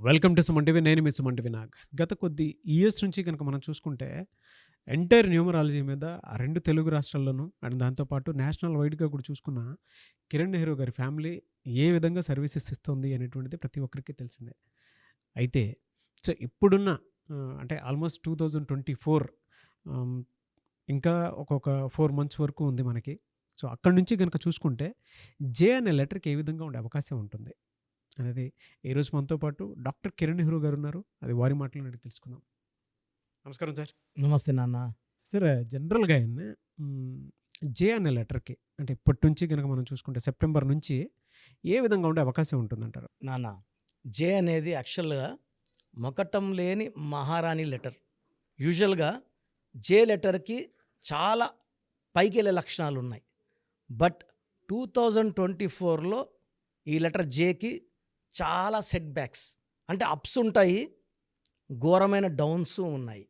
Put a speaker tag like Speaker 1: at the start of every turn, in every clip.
Speaker 1: Welcome to Suman TV. నేను మీ Suman TV Nag. గత కొద్ది ఇయర్స్ నుంచి కనుక మనం చూసుకుంటే ఎంటైర్ న్యూమరాలజీ మీద ఆ 2 తెలుగు రాష్ట్రాల్లోనూ అండ్ దాంతో పాటు నేషనల్ వైడ్‌గా కూడా చూసుకున్న కిరణ్ నెహ్రూ గారి ఫ్యామిలీ ఏ విధంగా సర్వీసెస్ ఇస్తుంది అనేటువంటిది ప్రతి ఒక్కరికి తెలిసిందే. అయితే ఇప్పుడున్న అంటే ఆల్మోస్ట్ 2024 ఆహ్, ఇంకా ఒకొక 4 మంత్స్ వరకు ఉంది మనకి. అక్కడి నుంచి గనుక చూసుకుంటే జే అనే లెటర్‌కి ఏ విధంగా ఉండే అవకాశం ఉంటుంది అనేది ఈరోజు మనతో పాటు డాక్టర్ కిరణ్ నెహ్రూ గారున్నారు. అది వారి మాటలోనే అడిగి తెలుసుకుందాం. నమస్కారం సార్.
Speaker 2: నమస్తే నాన్న.
Speaker 1: సార్ జనరల్‌గా అండి జే అనే లెటర్‌కి అంటే ఇప్పటి నుంచి గనక మనం చూసుకుంటే సెప్టెంబర్ నుంచి ఏ విధంగా ఉండే అవకాశం ఉంటుందంటారు?
Speaker 2: నాన్న, జే అనేది యాక్చువల్‌గా మకటం లేని మహారాణి లెటర్. యూజువల్‌గా జే లెటర్‌కి చాలా పైకెళ్ళే లక్షణాలున్నాయి. బట్ 2024లో ఈ లెటర్ జేకి చాలా సెట్ బ్యాక్స్, అంటే అప్స్ ఉంటాయి, ఘోరమైన డౌన్స్ ఉన్నాయి.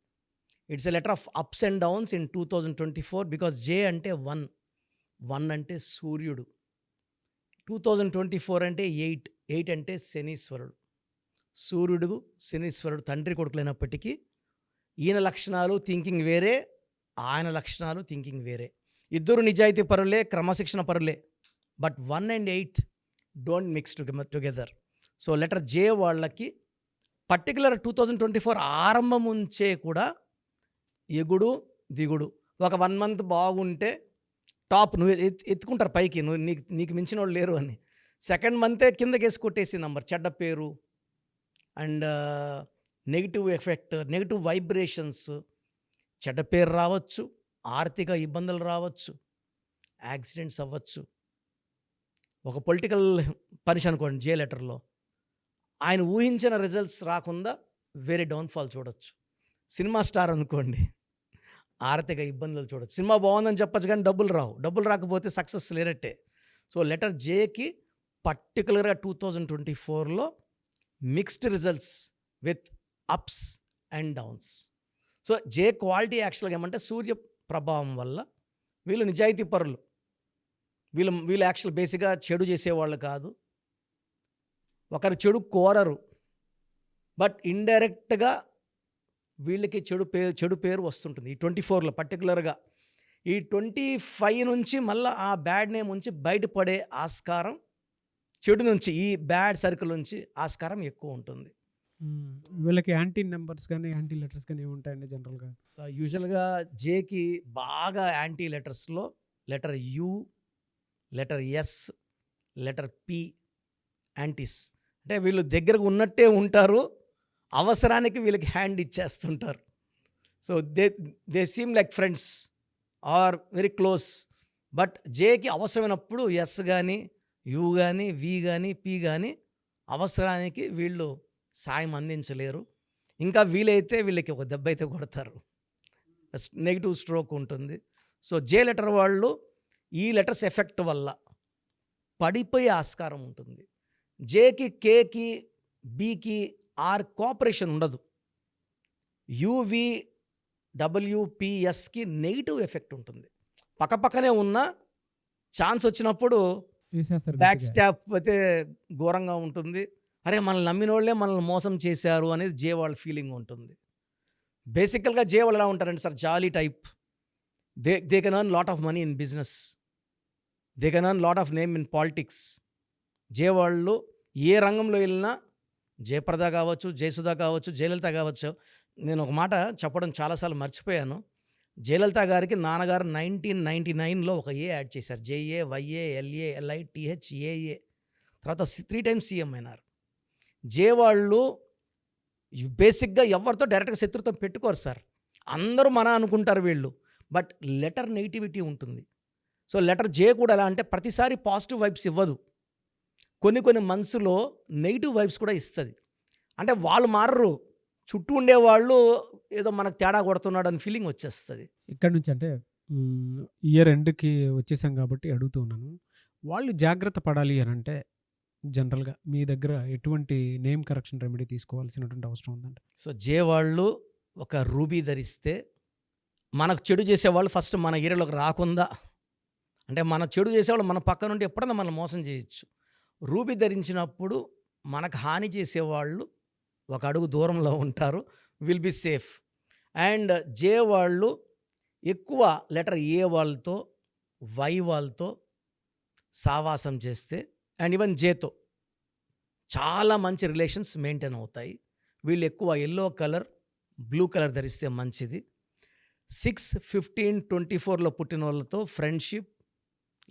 Speaker 2: It's a letter of ups and downs in 2024 because J అంటే 1 అంటే సూర్యుడు, 2024 అంటే 8 అంటే శనీశ్వరుడు. సూర్యుడు శనీశ్వరుడు తండ్రి కొడుకులైనప్పటికీ ఈయన లక్షణాలు థింకింగ్ వేరే, ఆయన లక్షణాలు థింకింగ్ వేరే. ఇద్దరు నిజాయితీ పరులే, క్రమశిక్షణ పరులే. But 1 and 8 don't mix together. So letter J వాళ్ళకి పర్టికులర్ 2024 ఆరంభం నుంచే కూడా ఎగుడు దిగుడు. ఒక 1 మంత్ బాగుంటే టాప్ నువ్వు ఎత్తుకుంటారు పైకి, నువ్వు నీకు మించిన వాళ్ళు లేరు అని. సెకండ్ మంతే కిందకేసి కొట్టేసి నంబర్, చెడ్డ పేరు and negative effect, negative vibrations, చెడ్డ పేరు రావచ్చు, ఆర్థిక ఇబ్బందులు రావచ్చు, యాక్సిడెంట్స్ అవ్వచ్చు. ఒక పొలిటికల్ పనిష్ అనుకోండి, జే లెటర్లో ఆయన ఊహించిన రిజల్ట్స్ రాకుండా వేరే డౌన్ఫాల్ చూడొచ్చు. సినిమా స్టార్ అనుకోండి, ఆర్థిక ఇబ్బందులు చూడొచ్చు. సినిమా బాగుందని చెప్పచ్చు కానీ డబ్బులు రావు, డబ్బులు రాకపోతే సక్సెస్ లేనట్టే. సో లెటర్ జేకి పర్టికులర్గా 2024లో mixed results with ups and downs. So J quality యాక్చువల్గా ఏమంటే సూర్య ప్రభావం వల్ల వీళ్ళు నిజాయితీ పరులు. వీళ్ళు యాక్చువల్ బేసిక్గా చెడు చేసేవాళ్ళు కాదు, ఒకరు చెడు కోరరు. బట్ ఇండైరెక్ట్గా వీళ్ళకి చెడు పేరు వస్తుంటుంది. ఈ 24లో పర్టికులర్గా ఈ 25 నుంచి మళ్ళీ ఆ బ్యాడ్ నేమ్ నుంచి బయటపడే ఆస్కారం, చెడు నుంచి, ఈ బ్యాడ్ సర్కిల్ నుంచి ఆస్కారం ఎక్కువ ఉంటుంది.
Speaker 1: వీళ్ళకి యాంటీ నెంబర్స్ కానీ యాంటీ లెటర్స్ కానీ ఏముంటాయండి జనరల్గా?
Speaker 2: సో యూజువల్గా జేకి బాగా యాంటీ లెటర్స్లో letter U, letter S, letter P antis. అంటే వీళ్ళు దగ్గరకు ఉన్నట్టే ఉంటారు, అవసరానికి వీళ్ళకి హ్యాండ్ ఇచ్చేస్తుంటారు. So they seem like friends are very close. But జేకి అవసరమైనప్పుడు ఎస్ కానీ, యు కానీ, వి కానీ, పి కానీ అవసరానికి వీళ్ళు సాయం అందించలేరు. ఇంకా వీలైతే వీళ్ళకి ఒక దెబ్బ అయితే కొడతారు, నెగిటివ్ స్ట్రోక్ ఉంటుంది. సో జే లెటర్ వాళ్ళు ఈ లెటర్స్ ఎఫెక్ట్ వల్ల పడిపోయే ఆస్కారం ఉంటుంది. జేకి, కేకి, బికి, ఆర్ కోఆపరేషన్ ఉండదు. యువి, డబ్ల్యూపిఎస్కి నెగిటివ్ ఎఫెక్ట్ ఉంటుంది. పక్కపక్కనే ఉన్న ఛాన్స్ వచ్చినప్పుడు బ్యాక్ స్టాప్ అయితే ఘోరంగా ఉంటుంది. అరే మనల్ని నమ్మిన వాళ్ళే మనల్ని మోసం చేశారు అనేది జే వాళ్ళ ఫీలింగ్ ఉంటుంది. బేసికల్గా జే వాళ్ళు ఎలా ఉంటారంటే sir, jolly type. They can earn lot of money in business, they can earn lot of name in politics. J వాళ్ళు ఏ రంగంలో వెళ్ళినా, జయప్రద కావచ్చు, జయసుధ కావచ్చు, జయలలిత కావచ్చు. నేను ఒక మాట చెప్పడం చాలాసార్లు మర్చిపోయాను. జయలలిత గారికి నాన్నగారు 1999లో ఒక ఏ యాడ్ చేశారు, JAYALALITHAA. తర్వాత 3 times సీఎం అయినారు. జే వాళ్ళు బేసిక్గా ఎవరితో డైరెక్ట్గా శత్రుత్వం పెట్టుకోరు సార్, అందరూ మన అనుకుంటారు వీళ్ళు. బట్ లెటర్ నెగిటివిటీ ఉంటుంది. సో లెటర్ జే కూడా ఎలా అంటే ప్రతిసారి పాజిటివ్ వైబ్స్ ఇవ్వదు, కొన్ని మనసులో నెగిటివ్ వైబ్స్ కూడా ఇస్తుంది. అంటే వాళ్ళు మారరు, చుట్టూ ఉండేవాళ్ళు ఏదో మనకు తేడా కొడుతున్నాడు అని ఫీలింగ్ వచ్చేస్తుంది.
Speaker 1: ఇక్కడ నుంచి అంటే ఇయర్ ఎండ్కి వచ్చేసాం కాబట్టి అడుగుతూ ఉన్నాను, వాళ్ళు జాగ్రత్త పడాలి అని అంటే జనరల్గా మీ దగ్గర ఎటువంటి నేమ్ కరెక్షన్ రెమెడీ తీసుకోవాల్సినటువంటి అవసరం ఉందండి?
Speaker 2: సో జే వాళ్ళు ఒక రూబీ ధరిస్తే, మనకు చెడు చేసేవాళ్ళు ఫస్ట్ మన ఏరియాలోకి రాకుండా, అంటే మన చెడు చేసేవాళ్ళు మన పక్క నుండి ఎప్పుడన్నా మనం మోసం చేయొచ్చు. రూబీ ధరించినప్పుడు మనకు హాని చేసేవాళ్ళు ఒక అడుగు దూరంలో ఉంటారు, will be safe. And J వాళ్ళు ఎక్కువ లెటర్ ఏ వాళ్ళతో, వై వాళ్ళతో సావాసం చేస్తే, అండ్ ఈవెన్ జేతో చాలా మంచి రిలేషన్స్ మెయింటైన్ అవుతాయి. వీళ్ళు ఎక్కువ ఎల్లో కలర్, బ్లూ కలర్ ధరిస్తే మంచిది. 6, 15, 24లో పుట్టిన వాళ్ళతో ఫ్రెండ్షిప్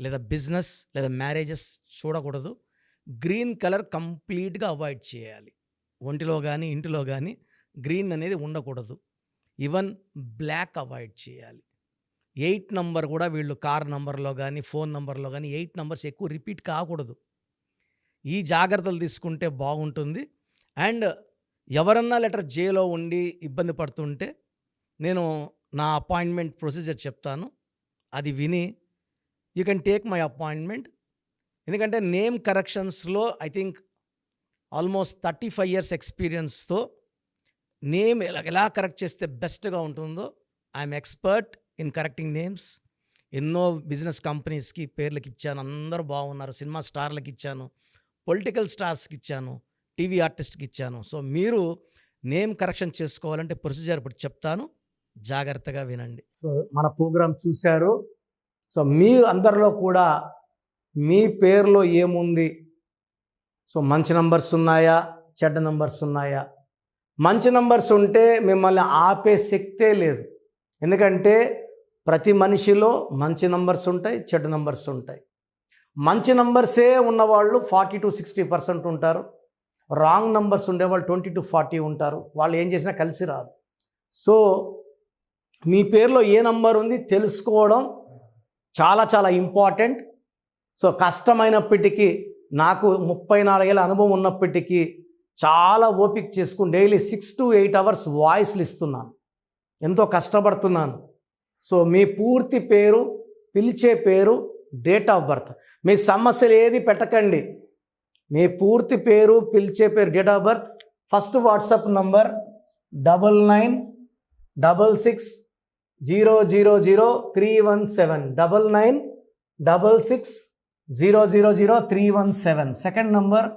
Speaker 2: లేదా బిజినెస్ లేదా మ్యారేజెస్ చూడకూడదు. గ్రీన్ కలర్ కంప్లీట్గా అవాయిడ్ చేయాలి. ఒంటిలో కానీ ఇంటిలో కానీ గ్రీన్ అనేది ఉండకూడదు. ఈవెన్ బ్లాక్ అవాయిడ్ చేయాలి. 8 నంబర్ కూడా వీళ్ళు కార్ నంబర్లో కానీ ఫోన్ నంబర్లో కానీ 8 నంబర్స్ ఎక్కువ రిపీట్ కాకూడదు. ఈ జాగ్రత్తలు తీసుకుంటే బాగుంటుంది. అండ్ ఎవరన్నా లెటర్ జేలో ఉండి ఇబ్బంది పడుతుంటే నేను నా అపాయింట్మెంట్ ప్రొసీజర్ చెప్తాను, అది విని you can take my appointment. ఎందుకంటే నేమ్ కరెక్షన్స్లో ఐ థింక్ ఆల్మోస్ట్ 35 years ఎక్స్పీరియన్స్తో నేమ్ ఎలా కరెక్ట్ చేస్తే బెస్ట్గా ఉంటుందో I'm expert in correcting names. ఎన్నో బిజినెస్ కంపెనీస్కి పేర్లకి ఇచ్చాను, అందరూ బాగున్నారు. సినిమా స్టార్లకు ఇచ్చాను, పొలిటికల్ స్టార్స్కి ఇచ్చాను, టీవీ ఆర్టిస్ట్కి ఇచ్చాను. సో మీరు నేమ్ కరెక్షన్ చేసుకోవాలంటే ప్రొసీజర్ ఇప్పుడు చెప్తాను, జాగ్రత్తగా వినండి. సో మన ప్రోగ్రాం చూశారు. సో మీ అందరిలో కూడా మీ పేరులో ఏముంది, సో మంచి నంబర్స్ ఉన్నాయా, చెడ్డ నంబర్స్ ఉన్నాయా? మంచి నంబర్స్ ఉంటే మిమ్మల్ని ఆపే శక్తే లేదు. ఎందుకంటే ప్రతి మనిషిలో మంచి నంబర్స్ ఉంటాయి, చెడ్డ నంబర్స్ ఉంటాయి. మంచి నంబర్సే ఉన్నవాళ్ళు 40-60% ఉంటారు. రాంగ్ నంబర్స్ ఉండేవాళ్ళు 20-40 ఉంటారు. వాళ్ళు ఏం చేసినా కలిసి రాదు. సో మీ పేరులో ఏ నంబర్ ఉంది తెలుసుకోవడం చాలా చాలా ఇంపార్టెంట్. సో కష్టమైనప్పటికీ, నాకు 34 ఏళ్ళ అనుభవం ఉన్నప్పటికీ చాలా ఓపిక చేసుకుని డైలీ 6 to 8 hours వాయిస్లు ఇస్తున్నాను, ఎంతో కష్టపడుతున్నాను. సో మీ పూర్తి పేరు, పిలిచే పేరు, డేట్ ఆఫ్ బర్త్, మీ సమస్యలు ఏది పెట్టకండి. మీ పూర్తి పేరు, పిలిచే పేరు, date of birth, first WhatsApp number 9966000317 9966000317. Second number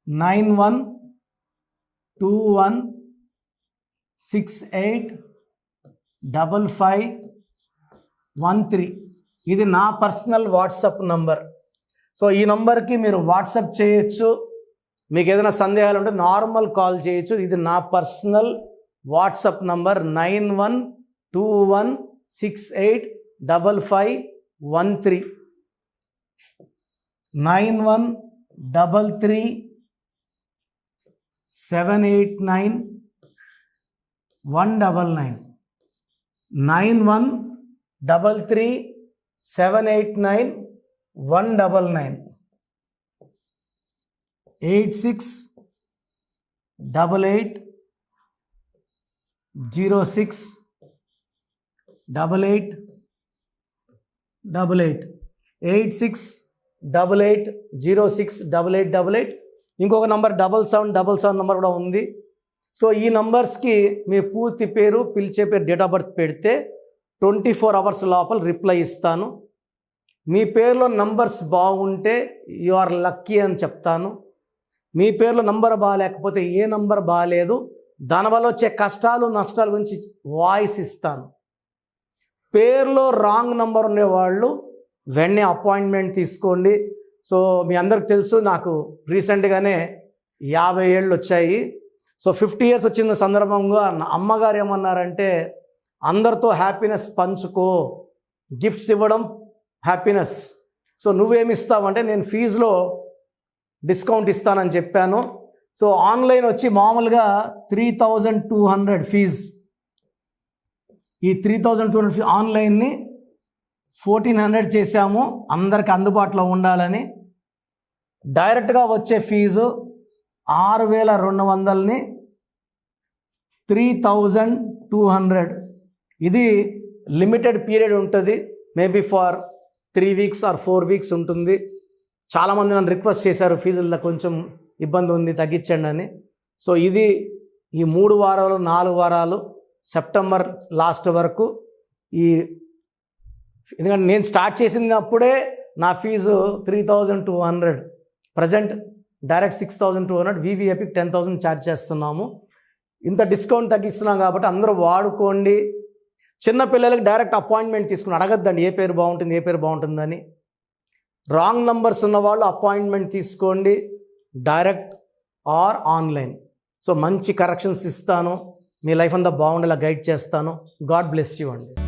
Speaker 2: 9121685513. ఇది నా పర్సనల్ వాట్సాప్ నంబర్. సో ఈ నంబర్కి మీరు వాట్సాప్ చేయొచ్చు. మీకు ఏదైనా సందేహాలు ఉంటే నార్మల్ కాల్ చేయొచ్చు. ఇది నా పర్సనల్ వాట్సాప్ నంబర్ 9121685513 9133789199 9133789199 8688068888 8688068888. ఇంకొక నంబర్ 7777 నంబర్ కూడా ఉంది. సో ఈ నంబర్స్కి మీ పూర్తి పేరు, పిలిచే పేరు, డేట్ ఆఫ్ బర్త్ పెడితే 24 hours లోపల రిప్లై ఇస్తాను. మీ పేరులో నంబర్స్ బాగుంటే యు ఆర్ లక్కీ అని చెప్తాను. మీ పేరులో నంబర్ బాగాలేకపోతే ఏ నంబర్ బాగాలేదు, దానివల్ల వచ్చే కష్టాలు నష్టాల గురించి వాయిస్ ఇస్తాను. పేరులో రాంగ్ నంబర్ ఉండేవాళ్ళు వెంటనే అపాయింట్మెంట్ తీసుకోండి. సో మీ అందరికి తెలుసు, నాకు రీసెంట్గానే 50 ఏళ్ళు వచ్చాయి. సో 50 years వచ్చిన సందర్భంగా నా అమ్మగారు ఏమన్నారంటే, అందరితో హ్యాపీనెస్ పంచుకో, గిఫ్ట్స్ ఇవ్వడం హ్యాపీనెస్. సో నువ్వేమి ఇస్తావంటే, నేను ఫీజులో డిస్కౌంట్ ఇస్తానని చెప్పాను. సో ఆన్లైన్ వచ్చి మామూలుగా 3200 ఫీజు. ఈ 3200 ఫీజు ఆన్లైన్ని 1400 చేశాము, అందరికి అందుబాటులో ఉండాలని. డైరెక్ట్గా వచ్చే ఫీజు 6200ని 3200. ఇది లిమిటెడ్ పీరియడ్ ఉంటుంది, maybe for 3 weeks or 4 weeks ఉంటుంది. చాలామంది నన్ను రిక్వెస్ట్ చేశారు, ఫీజుల్లో కొంచెం ఇబ్బంది ఉంది, తగ్గించండి అని. సో ఇది ఈ 3 వారాలు 4 వారాలు సెప్టెంబర్ లాస్ట్ వరకు. ఎందుకంటే నేను స్టార్ట్ చేసినప్పుడే నా fees 3200. Present direct 6200, VVIP 10,000 charge చేస్తున్నాము. ఇంత డిస్కౌంట్ తగ్గిస్తున్నాం కాబట్టి అందరూ వాడుకోండి. చిన్న పిల్లలకి డైరెక్ట్ అపాయింట్మెంట్ తీసుకుని అడగద్దండి ఏ పేరు బాగుంటుందని. రాంగ్ నంబర్స్ ఉన్న వాళ్ళు అపాయింట్మెంట్ తీసుకోండి, డైరెక్ట్ ఆర్ ఆన్లైన్. సో మంచి కరెక్షన్స్ ఇస్తాను, మీ లైఫ్ అంతా బాగుండేలా గైడ్ చేస్తాను. గాడ్ బ్లెస్ యూ అండి.